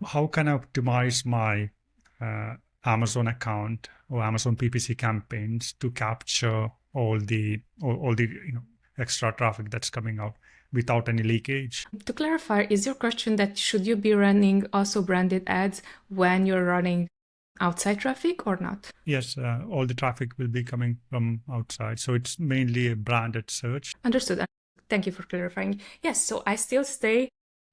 how can I optimize my Amazon account or Amazon PPC campaigns to capture all the extra traffic that's coming out without any leakage? To clarify, is your question that should you be running also branded ads when you're running outside traffic or not? Yes, all the traffic will be coming from outside. So it's mainly a branded search. Understood. Thank you for clarifying. Yes, so I still say,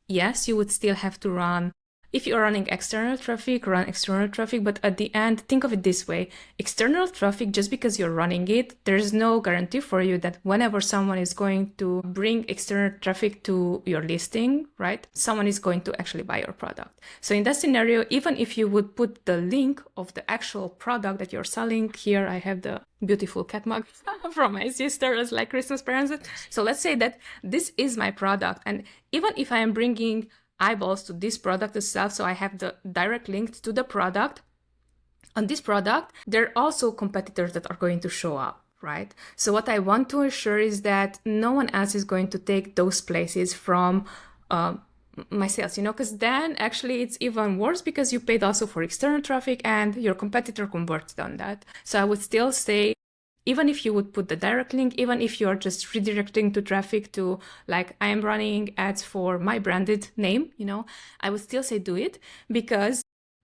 yes, you would still have to run. If you're running external traffic, run external traffic, but at the end, think of it this way. External traffic, just because you're running it, there's no guarantee for you that whenever someone is going to bring external traffic to your listing, right, someone is going to actually buy your product. So in that scenario, even if you would put the link of the actual product that you're selling, here I have the beautiful cat mug from my sister as like Christmas present. So let's say that this is my product. And even if I am bringing eyeballs to this product itself, so I have the direct link to the product. On this product, there are also competitors that are going to show up, right? So what I want to ensure is that no one else is going to take those places from my sales, because then actually it's even worse because you paid also for external traffic and your competitor converted on that. So I would still say, even if you would put the direct link, even if you're just redirecting to traffic to like, I am running ads for my branded name, I would still say do it, because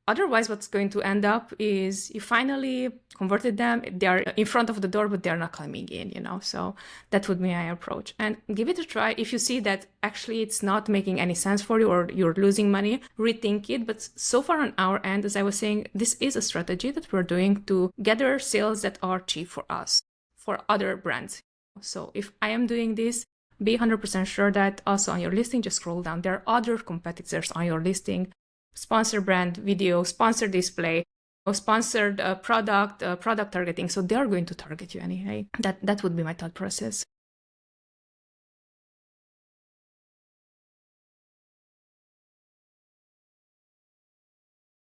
otherwise what's going to end up is you finally converted them, they're in front of the door, but they're not coming in, so that would be my approach. And give it a try. If you see that actually it's not making any sense for you or you're losing money, rethink it. But so far on our end, as I was saying, this is a strategy that we're doing to gather sales that are cheap for us, for other brands. So if I am doing this, be 100% sure that also on your listing, just scroll down. There are other competitors on your listing. Sponsor brand video, sponsor display, or sponsored product targeting. So they are going to target you anyway. That would be my thought process.